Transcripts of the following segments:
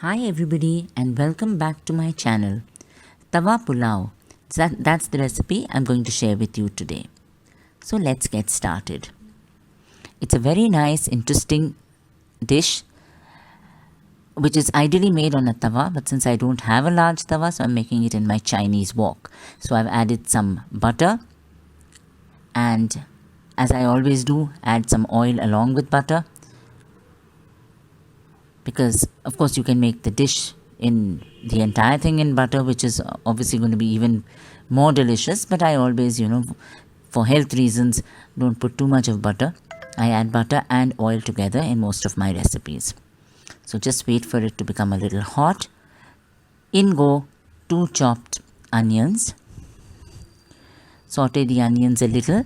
Hi everybody and welcome back to my channel. Tawa Pulao. That's the recipe I'm going to share with you today. So let's get started. It's a very nice, interesting dish which is ideally made on a tawa, but since I don't have a large tawa, so I'm making it in my Chinese wok. So I've added some butter and, as I always do, add some oil along with butter, because of course you can make the dish in the entire thing in butter, which is obviously going to be even more delicious, but I always, for health reasons, don't put too much of butter. I add butter and oil together in most of my recipes. So just wait for it to become a little hot. In go 2 chopped onions. Saute the onions a little.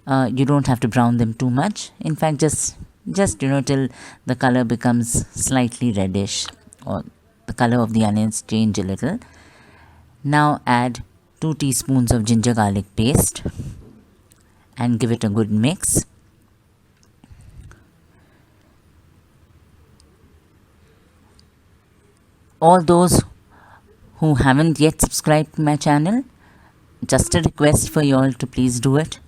You don't have to brown them too much. In fact, just till the color becomes slightly reddish, or the color of the onions change a little. Now add 2 teaspoons of ginger garlic paste and give it a good mix. All those who haven't yet subscribed to my channel, just a request for you all to please do it.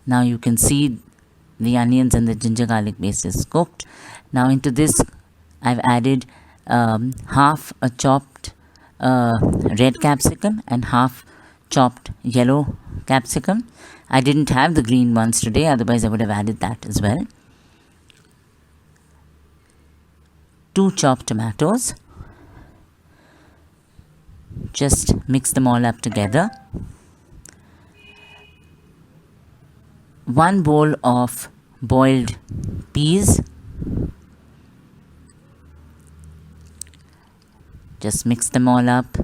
Now you can see the onions and the ginger garlic paste is cooked. Now into this I've added half a chopped red capsicum and half chopped yellow capsicum. I didn't have the green ones today, otherwise I would have added that as well. 2 chopped tomatoes. Just mix them all up together. 1 bowl of boiled peas. Just mix them all up.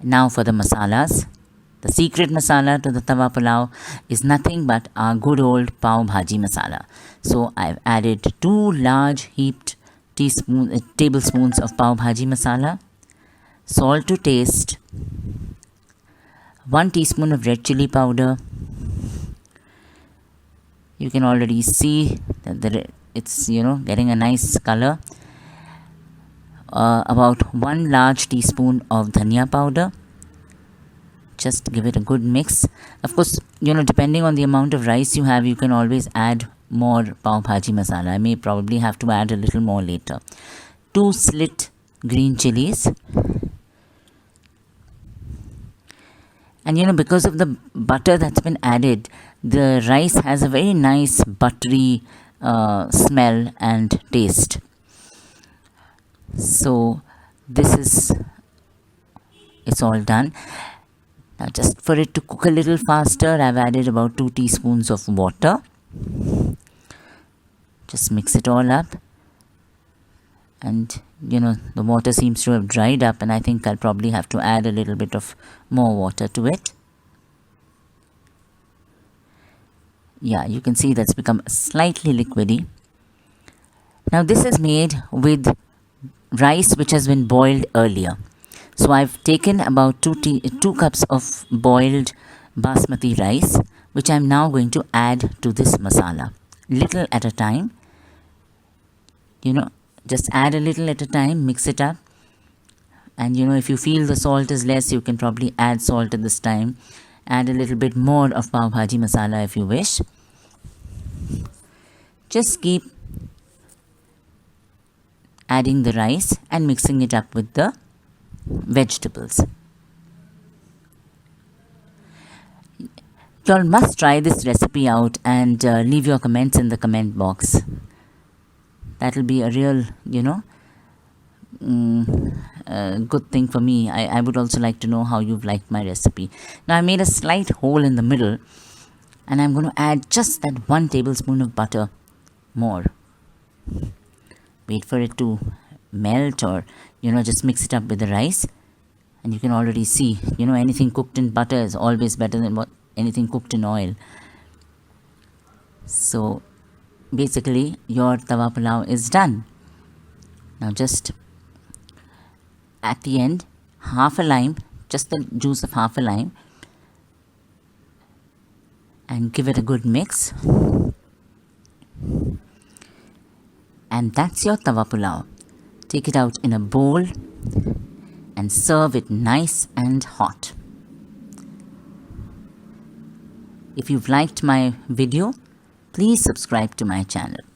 Now for the masalas. The secret masala to the Tawa Pulao is nothing but our good old Pav Bhaji Masala. So I've added 2 large heaped tablespoons of Pav Bhaji Masala, salt to taste, 1 teaspoon of red chilli powder. You can already see that it's getting a nice color. About 1 large teaspoon of Dhanya Powder. Just give it a good mix. Of course, depending on the amount of rice you have, you can always add more Pav Bhaji Masala. I may probably have to add a little more later. 2 slit green chilies. And because of the butter that's been added, the rice has a very nice buttery smell and taste. So it's all done. Now just for it to cook a little faster, I've added about 2 teaspoons of water. Just mix it all up. And the water seems to have dried up, and I think I'll probably have to add a little bit of more water to it. Yeah, you can see that's become slightly liquidy. Now this is made with rice which has been boiled earlier. So I've taken about 2 cups of boiled basmati rice, which I'm now going to add to this masala, little at a time. Just add a little at a time, mix it up. And if you feel the salt is less, you can probably add salt at this time. Add a little bit more of Pav Bhaji Masala if you wish. Just keep adding the rice and mixing it up with the vegetables. You all must try this recipe out and leave your comments in the comment box. That'll be a real, good thing for me. I would also like to know how you've liked my recipe. Now I made a slight hole in the middle, and I'm going to add just that 1 tablespoon of butter more. Wait for it to melt, or just mix it up with the rice. And you can already see, anything cooked in butter is always better than anything cooked in oil. So basically your Tawa Pulao is done. Now just at the end, half a lime, just the juice of half a lime, and give it a good mix. And that's your tawa pulao. Take it out in a bowl and serve it nice and hot. If you've liked my video, please subscribe to my channel.